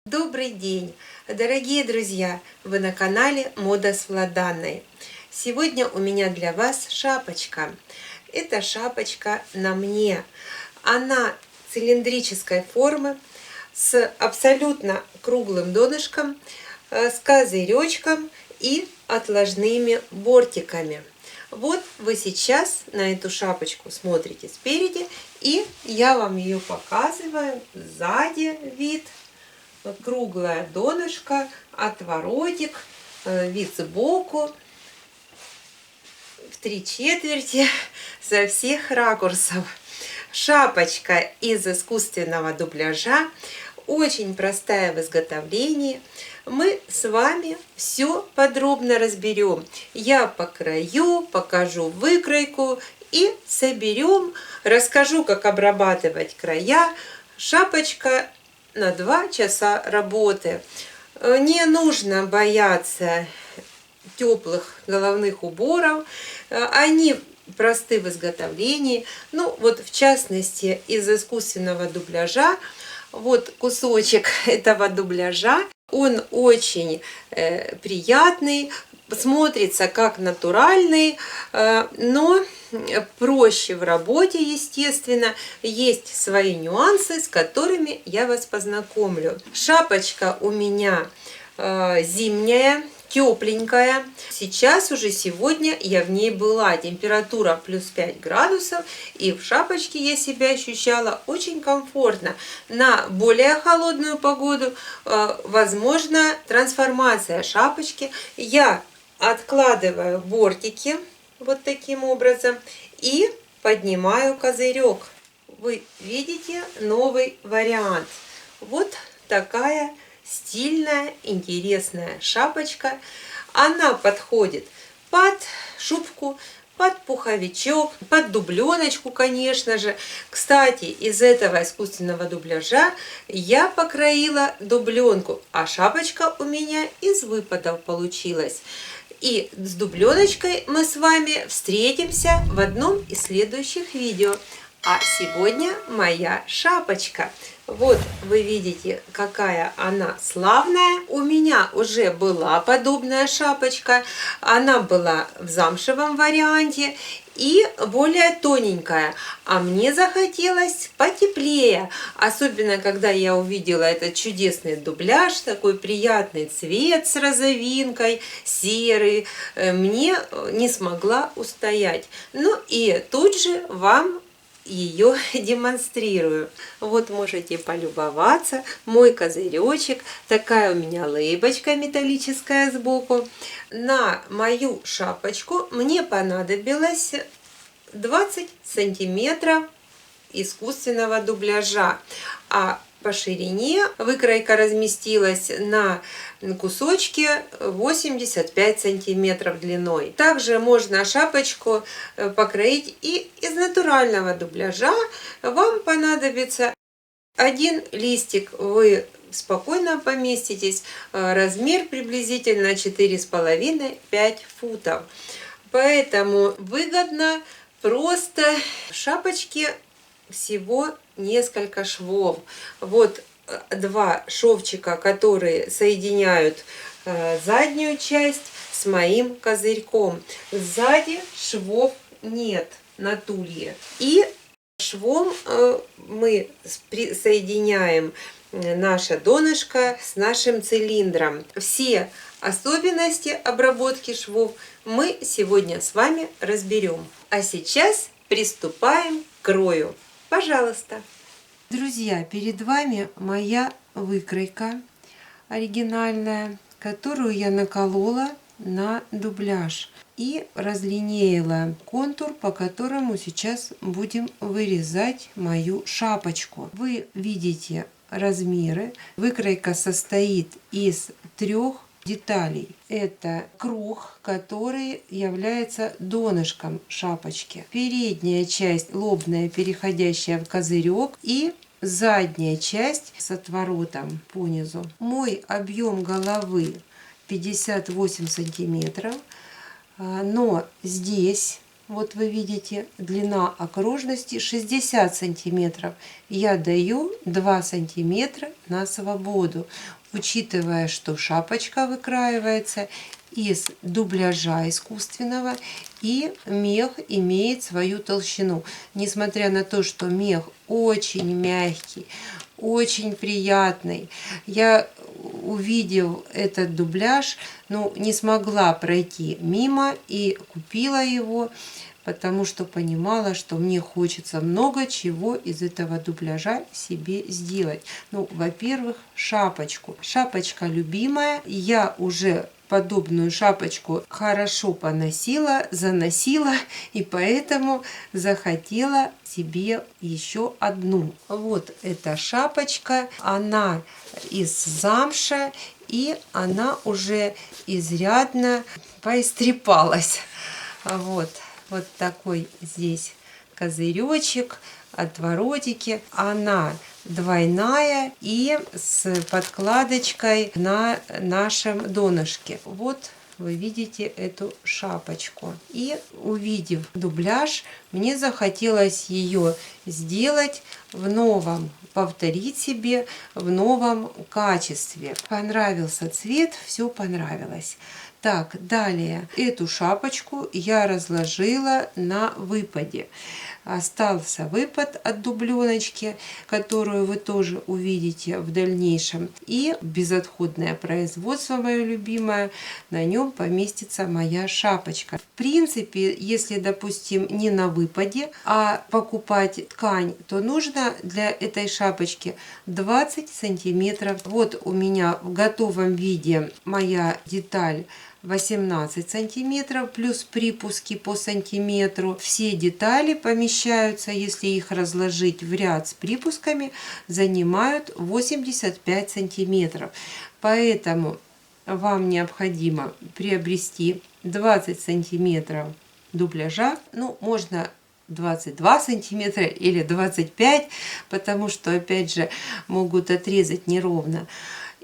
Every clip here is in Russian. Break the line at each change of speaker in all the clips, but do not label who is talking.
Добрый день, дорогие друзья! Вы на канале Мода с Владанной. Сегодня у меня для вас шапочка. Эта шапочка на мне. Она цилиндрической формы с абсолютно круглым донышком, с козыречком и отложными бортиками. Вот вы сейчас на эту шапочку смотрите спереди, и я вам ее показываю сзади вид. Вот круглое донышко, отворотик, вид сбоку, в 3/4, со всех ракурсов. Шапочка из искусственного дубляжа, очень простая в изготовлении. Мы с вами все подробно разберем. Я покрою, покажу выкройку и соберем, расскажу, как обрабатывать края. Шапочка на 2 часа работы. Не нужно бояться теплых головных уборов. Они просты в изготовлении. Ну, вот в частности, из искусственного дубляжа. Вот кусочек этого дубляжа. Он очень приятный, смотрится как натуральный, но проще в работе, естественно. Есть свои нюансы, с которыми я вас познакомлю. Шапочка у меня зимняя, тепленькая. Сейчас уже сегодня я в ней была. Температура плюс 5 градусов. И в шапочке я себя ощущала очень комфортно. На более холодную погоду возможна трансформация шапочки. Я откладываю бортики вот таким образом и поднимаю козырек. Вы видите новый вариант. Вот такая стильная, интересная шапочка. Она подходит под шубку, под пуховичок, под дубленочку, конечно же. Кстати, из этого искусственного дубляжа я покроила дубленку, а шапочка у меня из выпадов получилась. И с дубленочкой мы с вами встретимся в одном из следующих видео. А сегодня моя шапочка. Вот вы видите, какая она славная. У меня уже была подобная шапочка. Она была в замшевом варианте и более тоненькая. А мне захотелось потеплее. Особенно, когда я увидела этот чудесный дубляж, такой приятный цвет с розовинкой, серый. Мне не смогла устоять. Ну и тут же вам ее демонстрирую. Вот можете полюбоваться. Мой козыречек. Такая у меня лейбочка металлическая сбоку. На мою шапочку мне понадобилось 20 сантиметров искусственного дубляжа. А по ширине выкройка разместилась на кусочке 85 сантиметров длиной. Также можно шапочку покроить и из натурального дубляжа. Вам понадобится один листик, вы спокойно поместитесь. Размер приблизительно 4,5-5 футов. Поэтому выгодно, просто в шапочке всего несколько швов. Вот 2 шовчика, которые соединяют заднюю часть с моим козырьком. Сзади швов нет на тулье. И швом мы соединяем наше донышко с нашим цилиндром. Все особенности обработки швов мы сегодня с вами разберем. А сейчас приступаем к крою. Пожалуйста. Друзья, перед вами моя выкройка оригинальная, которую я наколола на дубляж и разлинеяла контур, по которому сейчас будем вырезать мою шапочку. Вы видите размеры. Выкройка состоит из 3 деталей. Это круг, который является донышком шапочки. Передняя часть лобная, переходящая в козырек, и задняя часть с отворотом по низу. Мой объем головы 58 сантиметров, но здесь Вот вы видите, длина окружности 60 сантиметров. Я даю 2 сантиметра на свободу, учитывая, что шапочка выкраивается из дубляжа искусственного, и мех имеет свою толщину. Несмотря на то, что мех очень мягкий, очень приятный, я, увидев этот дубляж, не смогла пройти мимо и купила его, потому что понимала, что мне хочется много чего из этого дубляжа себе сделать. Во-первых, шапочку. Шапочка любимая. Я уже подобную шапочку хорошо поносила, заносила, и поэтому захотела себе еще одну. Вот эта шапочка, она из замша, и она уже изрядно поистрепалась. Вот такой здесь козыречек, отворотики. Она двойная и с подкладочкой на нашем донышке. Вот вы видите эту шапочку. И увидев дубляж, мне захотелось ее сделать в новом, повторить себе в новом качестве. Понравился цвет, все понравилось. Так, далее эту шапочку я разложила на выпаде. Остался выпад от дубленочки, которую вы тоже увидите в дальнейшем. И безотходное производство мое любимое, на нем поместится моя шапочка. В принципе, если, допустим, не на выпаде, а покупать ткань, то нужно для этой шапочки 20 сантиметров. Вот у меня в готовом виде моя деталь 18 сантиметров плюс припуски по сантиметру. Все детали помещаются, если их разложить в ряд с припусками, занимают 85 сантиметров. Поэтому вам необходимо приобрести 20 сантиметров дубляжа. Можно 22 сантиметра или 25, потому что, опять же, могут отрезать неровно.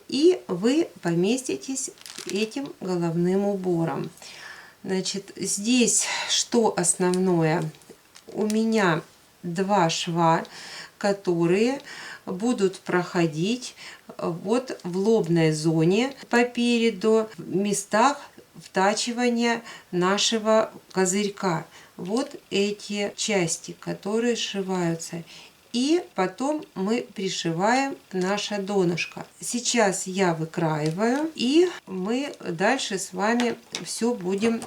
И вы поместитесь этим головным убором. Значит, здесь что основное? У меня 2 шва, которые будут проходить вот в лобной зоне попереду, в местах втачивания нашего козырька. Вот эти части, которые сшиваются. И потом мы пришиваем наше донышко. Сейчас я выкраиваю, и мы дальше с вами все будем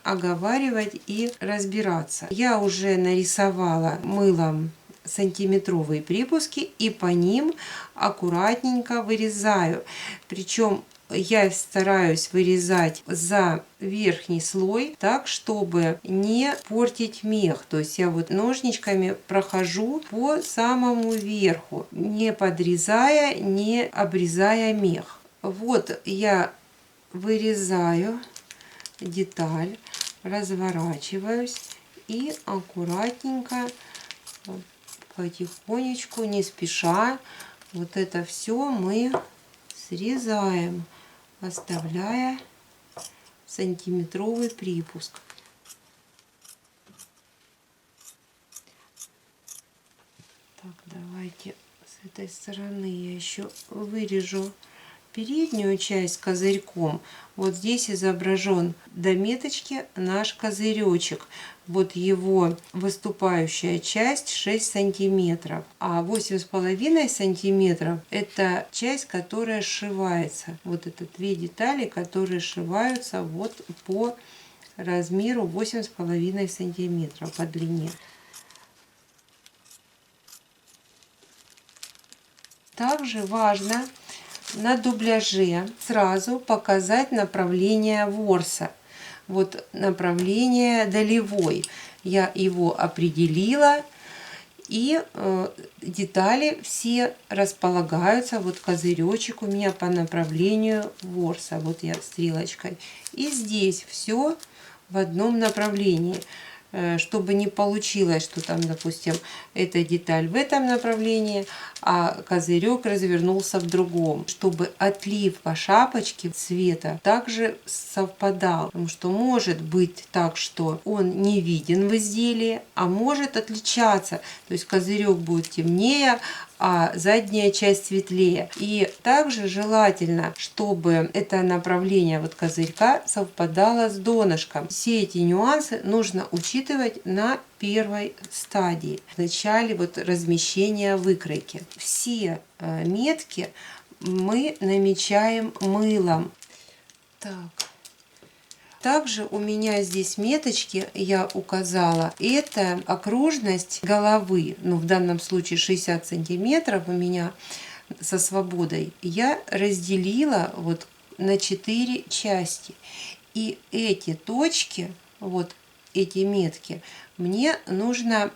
оговаривать и разбираться. Я уже нарисовала мылом сантиметровые припуски, и по ним аккуратненько вырезаю. Причем я стараюсь вырезать за верхний слой так, чтобы не портить мех. То есть я вот ножничками прохожу по самому верху, не подрезая, не обрезая мех. Вот я вырезаю деталь, разворачиваюсь и аккуратненько, потихонечку, не спеша, вот это все мы срезаем, оставляя сантиметровый припуск. Так, давайте с этой стороны я еще вырежу переднюю часть козырьком. Вот здесь изображен до меточки наш козыречек. Вот его выступающая часть 6 сантиметров, а 8,5 сантиметров это часть, которая сшивается. Вот это 2 детали, которые сшиваются вот по размеру 8,5 сантиметров по длине. Также важно на дубляже сразу показать направление ворса. Вот направление долевой. Я его определила, и детали все располагаются. Вот козыречек у меня по направлению ворса. Вот я стрелочкой. И здесь все в одном направлении. чтобы не получилось, что там, допустим, эта деталь в этом направлении, а козырек развернулся в другом, чтобы отлив по шапочке цвета также совпадал, потому что может быть так, что он не виден в изделии, а может отличаться, то есть козырек будет темнее, а задняя часть светлее. И также желательно, чтобы это направление вот козырька совпадало с донышком. Все эти нюансы нужно учитывать на первой стадии, в начале вот размещения выкройки. Все метки мы намечаем мылом. Так. Также у меня здесь меточки я указала. Это окружность головы, ну в данном случае 60 сантиметров у меня со свободой. Я разделила вот на 4 части. И эти точки, вот эти метки, мне нужно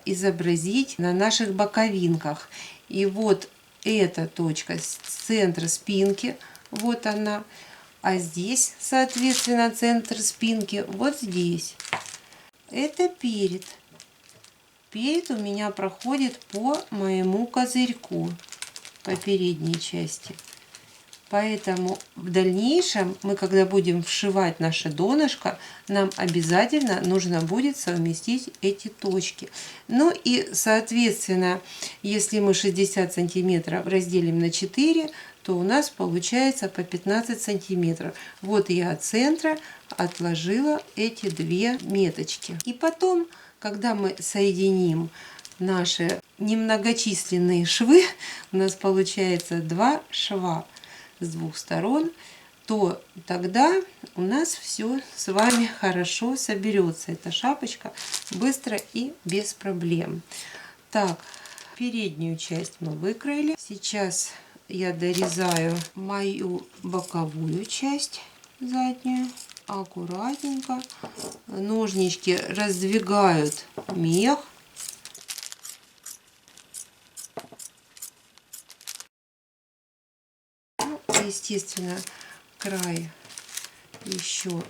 изобразить на наших боковинках. И вот эта точка с центра спинки, вот она. А здесь, соответственно, центр спинки вот здесь. Это перед. Перед у меня проходит по моему козырьку, по передней части. Поэтому в дальнейшем мы, когда будем вшивать наше донышко, нам обязательно нужно будет совместить эти точки. Ну и, соответственно, если мы 60 сантиметров разделим на 4, то у нас получается по 15 сантиметров. Вот я от центра отложила эти две меточки. И потом, когда мы соединим наши немногочисленные швы, у нас получается 2 шва с двух сторон, то тогда у нас все с вами хорошо соберется. Эта шапочка быстро и без проблем. Так, переднюю часть мы выкроили. Сейчас я дорезаю мою боковую часть, заднюю, аккуратненько. Ножнички раздвигают мех. Естественно, край еще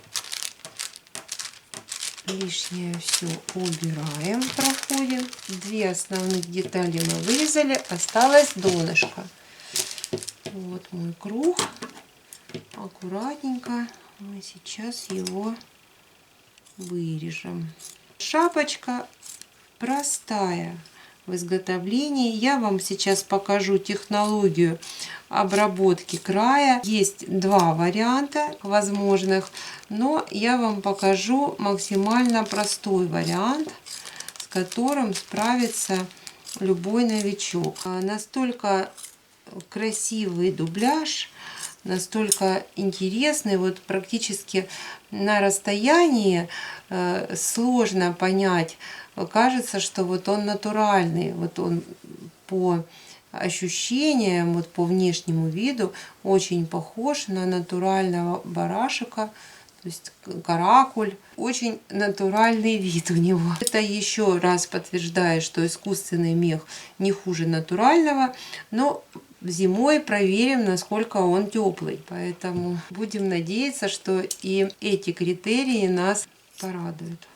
лишнее все убираем, проходим. Две основных детали мы вырезали, осталось донышко. Вот мой круг. Аккуратненько мы сейчас его вырежем. Шапочка простая в изготовлении. Я вам сейчас покажу технологию обработки края. Есть два варианта возможных, но я вам покажу максимально простой вариант, с которым справится любой новичок. Настолько красивый дубляж, настолько интересный, вот практически на расстоянии сложно понять. Кажется, что вот он натуральный, вот он по ощущениям, вот по внешнему виду очень похож на натурального барашка, то есть каракуль. Очень натуральный вид у него. Это еще раз подтверждает, что искусственный мех не хуже натурального, но зимой проверим, насколько он теплый. Поэтому будем надеяться, что и эти критерии нас порадуют.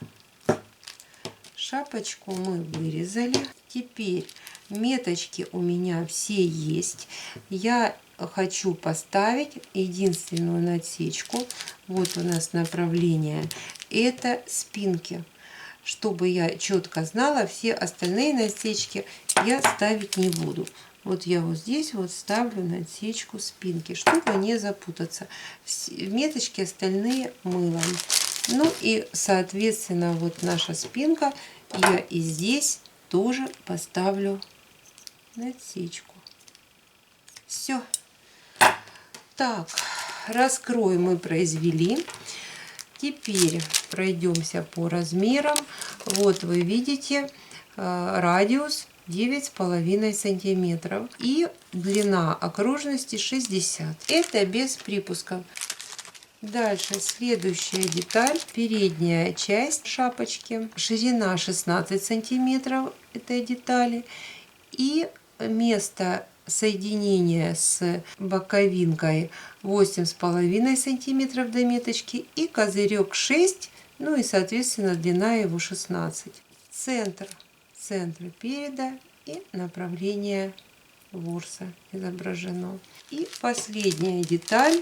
Шапочку мы вырезали. Теперь меточки у меня все есть. Я хочу поставить единственную насечку. Вот у нас направление. Это спинки. Чтобы я четко знала, все остальные насечки я ставить не буду. Вот я вот здесь вот ставлю насечку спинки, чтобы не запутаться. Меточки остальные мылом. Ну и, соответственно, вот наша спинка. Я и здесь тоже поставлю насечку. Все. Так, раскрой мы произвели. Теперь пройдемся по размерам. Вот вы видите радиус 9,5 сантиметров и длина окружности 60. Это без припусков. Дальше следующая деталь, передняя часть шапочки, ширина 16 сантиметров этой детали и место соединения с боковинкой 8,5 сантиметров до меточки и козырек 6 Ну и, соответственно, длина его 16. Центр переда и направление ворса изображено. И последняя деталь.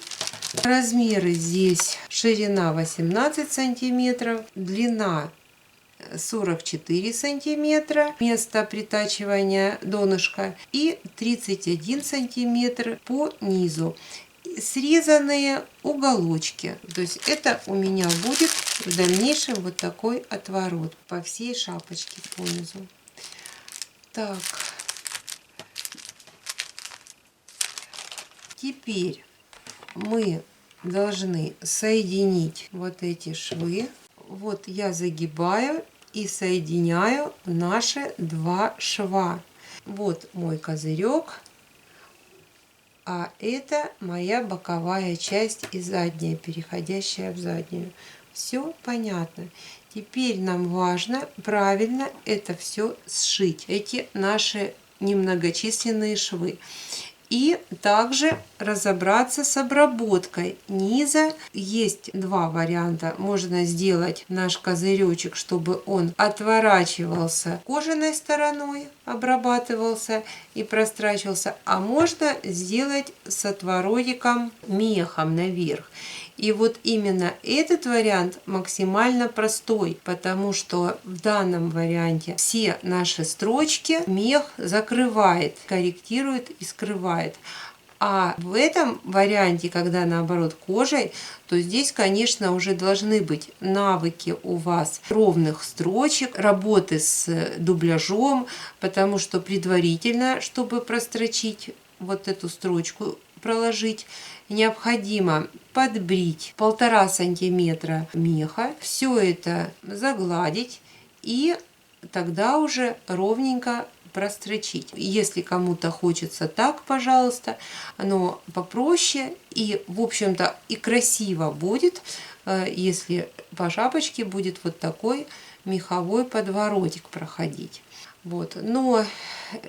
Размеры здесь: ширина 18 сантиметров, длина 44 сантиметра, место притачивания донышка, и 31 сантиметр по низу. Срезанные уголочки. То есть это у меня будет в дальнейшем вот такой отворот по всей шапочке по низу. Так. Теперь мы должны соединить вот эти швы. Вот я загибаю и соединяю наши два шва. Вот мой козырек, а это моя боковая часть и задняя, переходящая в заднюю. Все понятно. Теперь нам важно правильно это все сшить, эти наши немногочисленные швы. И также разобраться с обработкой низа. Есть два варианта. Можно сделать наш козыречек, чтобы он отворачивался кожаной стороной, обрабатывался и прострачивался. А можно сделать с отворотиком мехом наверх. И вот именно этот вариант максимально простой, потому что в данном варианте все наши строчки мех закрывает, корректирует и скрывает. А в этом варианте, когда наоборот кожей, то здесь, конечно, уже должны быть навыки у вас ровных строчек, работы с дубляжом, потому что предварительно, чтобы прострочить вот эту строчку, проложить, необходимо подбрить 1,5 сантиметра меха, все это загладить и тогда уже ровненько прострочить. Если кому-то хочется так, пожалуйста, но попроще и, в общем-то, и красиво будет, если по шапочке будет вот такой меховой подворотик проходить. Вот. Но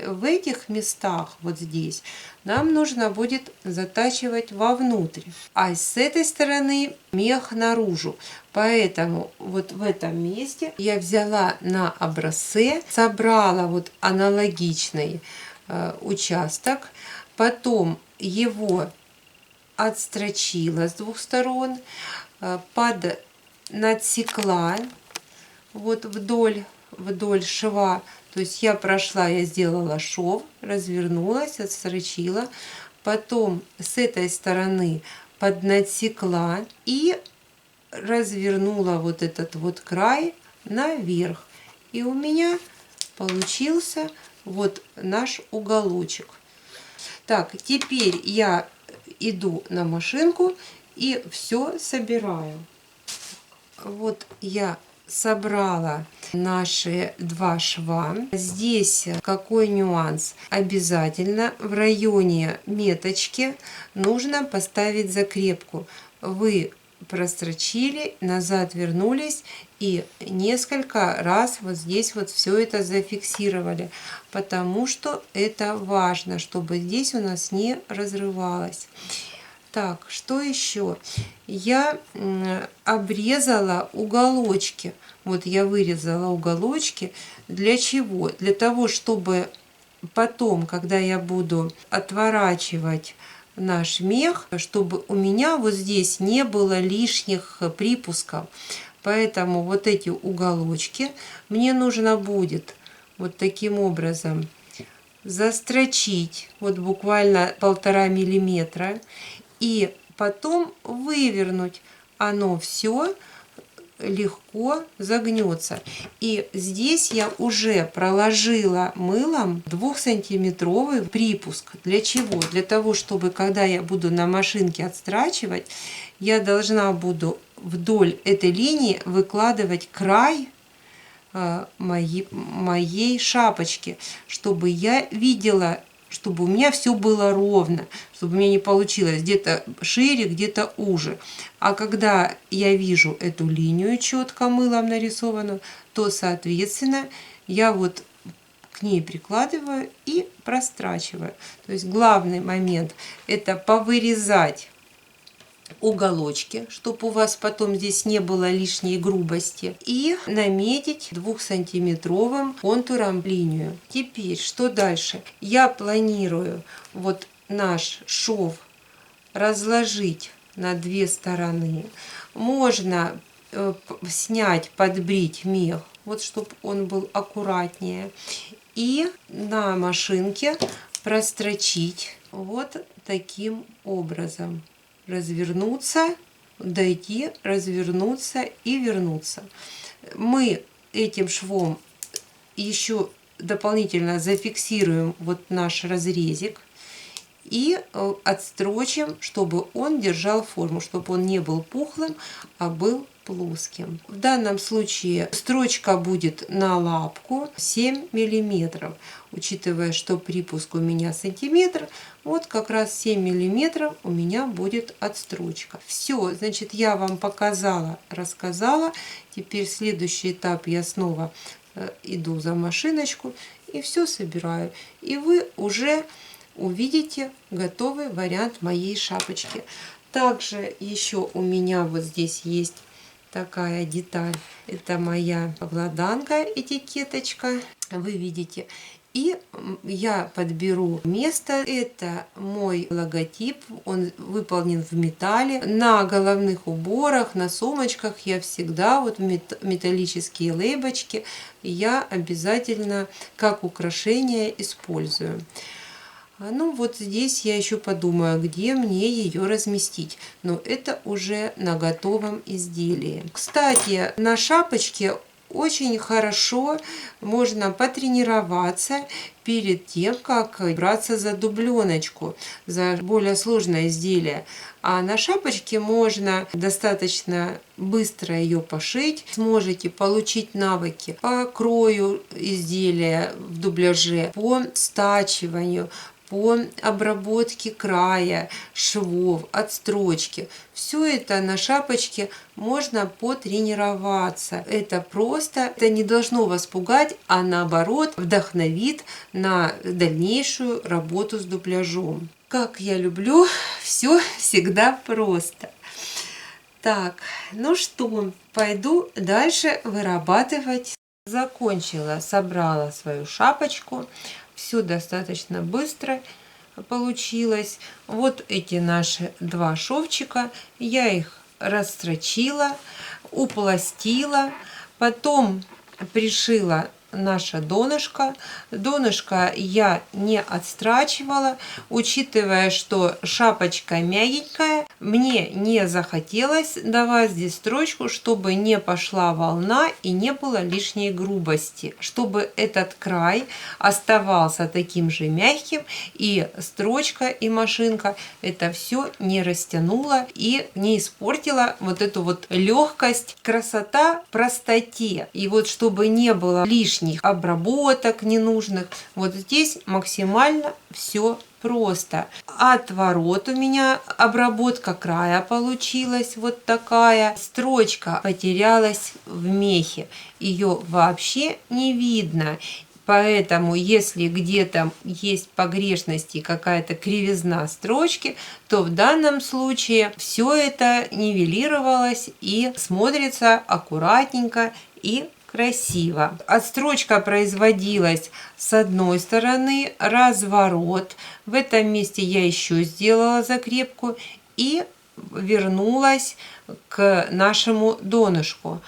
в этих местах, вот здесь, нам нужно будет затачивать вовнутрь, а с этой стороны мех наружу. Поэтому вот в этом месте я взяла на образце, собрала вот аналогичный участок, потом его отстрочила с двух сторон, надсекла вот вдоль шва. То есть я прошла, я сделала шов, развернулась, отстрочила, потом с этой стороны поднадсекла и развернула вот этот вот край наверх. И у меня получился вот наш уголочек. Так, теперь я иду на машинку и все собираю. Вот я собрала наши два шва. Здесь какой нюанс? Обязательно в районе меточки нужно поставить закрепку. Вы прострочили, назад вернулись и несколько раз вот здесь вот все это зафиксировали, потому что это важно, чтобы здесь у нас не разрывалось. Так, что еще? Я обрезала уголочки. Вот я вырезала уголочки. Для чего? Для того, чтобы потом, когда я буду отворачивать наш мех, чтобы у меня вот здесь не было лишних припусков. Поэтому вот эти уголочки мне нужно будет вот таким образом застрочить, вот буквально 1,5 миллиметра. И потом вывернуть. Оно все легко загнется. И здесь я уже проложила мылом 2-сантиметровый припуск. Для чего? Для того, чтобы когда я буду на машинке отстрачивать, я должна буду вдоль этой линии выкладывать край моей шапочки, чтобы я видела, чтобы у меня все было ровно, чтобы у меня не получилось где-то шире, где-то уже. А когда я вижу эту линию четко мылом нарисованную, то, соответственно, я вот к ней прикладываю и прострачиваю. То есть главный момент — это повырезать уголочки, чтобы у вас потом здесь не было лишней грубости, и наметить 2-сантиметровым контуром линию. Теперь что дальше? Я планирую вот наш шов разложить на 2 стороны. Можно снять, подбрить мех, вот чтобы он был аккуратнее, и на машинке прострочить вот таким образом. Развернуться, дойти, развернуться и вернуться. Мы этим швом еще дополнительно зафиксируем вот наш разрезик и отстрочим, чтобы он держал форму, чтобы он не был пухлым, а был плоским. В данном случае строчка будет на лапку 7 миллиметров. Учитывая, что припуск у меня сантиметр, вот как раз 7 миллиметров у меня будет отстрочка. Все, значит, я вам показала, рассказала. Теперь следующий этап: я снова иду за машиночку и все собираю. И вы уже увидите готовый вариант моей шапочки. Также еще у меня вот здесь есть такая деталь. Это моя обладанка, этикеточка. Вы видите. И я подберу место. Это мой логотип. Он выполнен в металле. На головных уборах, на сумочках я всегда вот металлические лейбочки я обязательно как украшение использую. Ну вот здесь я еще подумаю, где мне ее разместить. Но это уже на готовом изделии. Кстати, на шапочке очень хорошо можно потренироваться перед тем, как браться за дубленочку, за более сложное изделие. А на шапочке можно достаточно быстро ее пошить. Сможете получить навыки по крою изделия в дубляже, по стачиванию, по обработке края, швов, отстрочки. Все это на шапочке можно потренироваться. Это просто, это не должно вас пугать, а наоборот вдохновит на дальнейшую работу с дубляжом. Как я люблю, все всегда просто. Так, ну что, пойду дальше вырабатывать. Закончила, собрала свою шапочку. Все достаточно быстро получилось. Вот эти наши 2 шовчика. Я их растрочила, упластила. Потом пришила наше донышко. Донышко я не отстрачивала, учитывая, что шапочка мягенькая. Мне не захотелось давать здесь строчку, чтобы не пошла волна и не было лишней грубости, чтобы этот край оставался таким же мягким, и строчка и машинка это все не растянула и не испортила вот эту вот легкость. Красота в простоте. И вот чтобы не было лишних обработок ненужных, вот здесь максимально все просто. Отворот у меня обработка края получилась вот такая. Строчка потерялась в мехе. Ее вообще не видно. Поэтому, если где-то есть погрешности, какая-то кривизна строчки, то в данном случае все это нивелировалось и смотрится аккуратненько и красиво. Отстрочка производилась с одной стороны, разворот. В этом месте я еще сделала закрепку и вернулась к нашему донышку.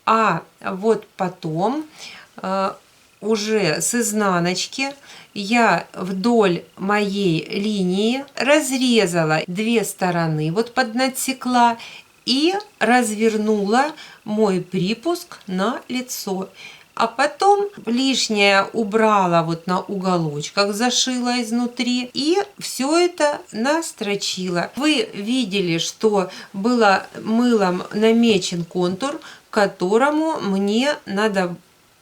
А вот потом уже с изнаночки я вдоль моей линии разрезала 2 стороны, вот поднатсекла и развернула мой припуск на лицо. А потом лишнее убрала вот на уголочках, зашила изнутри и все это настрочила. Вы видели, что было мылом намечен контур, к которому мне надо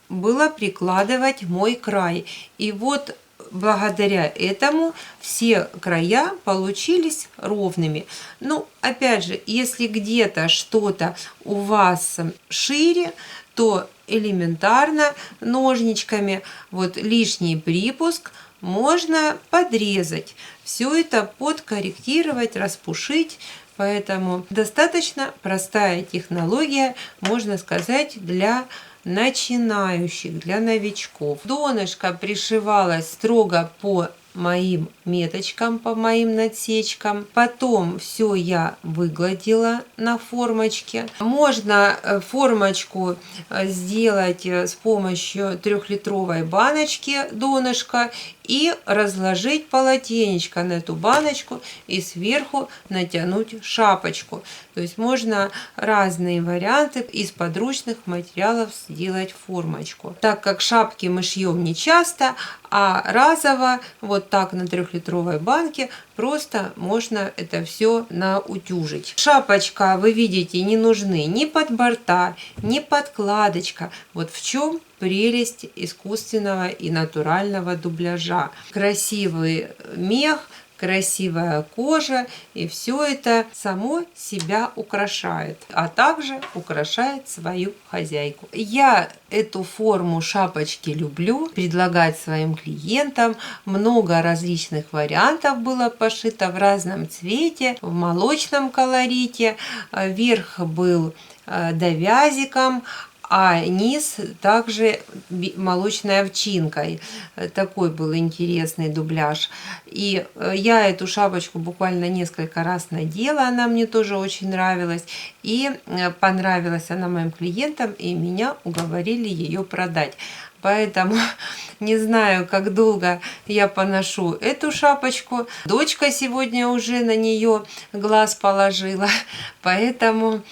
было прикладывать мой край. И вот благодаря этому все края получились ровными. Ну, опять же, если где-то что-то у вас шире, то элементарно ножничками вот лишний припуск можно подрезать. Все это подкорректировать, распушить. Поэтому достаточно простая технология, можно сказать, для начинающих, для новичков. Донышко пришивалось строго по моим меточкам, по моим надсечкам. Потом все я выгладила на формочке. Можно формочку сделать с помощью 3-литровой баночки донышка и разложить полотенечко на эту баночку и сверху натянуть шапочку. То есть можно разные варианты из подручных материалов сделать формочку. Так как шапки мы шьем не часто, а разово, вот так на 3-литровой банке, просто можно это все наутюжить. Шапочка, вы видите, не нужны ни подборта, ни подкладочка. Вот в чем прелесть искусственного и натурального дубляжа. Красивый мех, красивая кожа, и все это само себя украшает, а также украшает свою хозяйку. Я эту форму шапочки люблю предлагать своим клиентам. Много различных вариантов было пошито в разном цвете, в молочном колорите. Верх был довязиком, а низ также молочной овчинкой. Такой был интересный дубляж. И я эту шапочку буквально несколько раз надела, она мне тоже очень нравилась. И понравилась она моим клиентам, и меня уговорили ее продать. Поэтому не знаю, как долго я поношу эту шапочку. Дочка сегодня уже на нее глаз положила. Поэтому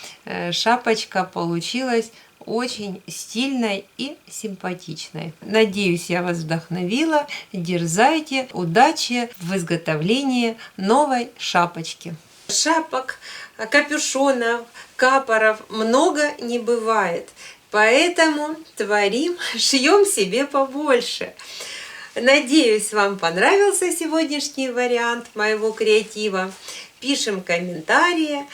шапочка получилась очень стильной и симпатичной. Надеюсь, я вас вдохновила. Дерзайте. Удачи в изготовлении новой шапочки. Шапок, капюшонов, капоров много не бывает. Поэтому творим, шьем себе побольше. Надеюсь, вам понравился сегодняшний вариант моего креатива. Пишем комментарии,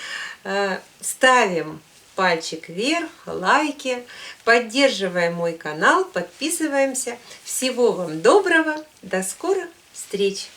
ставим пальчик вверх, лайки, поддерживаем мой канал, подписываемся. Всего вам доброго, до скорых встреч!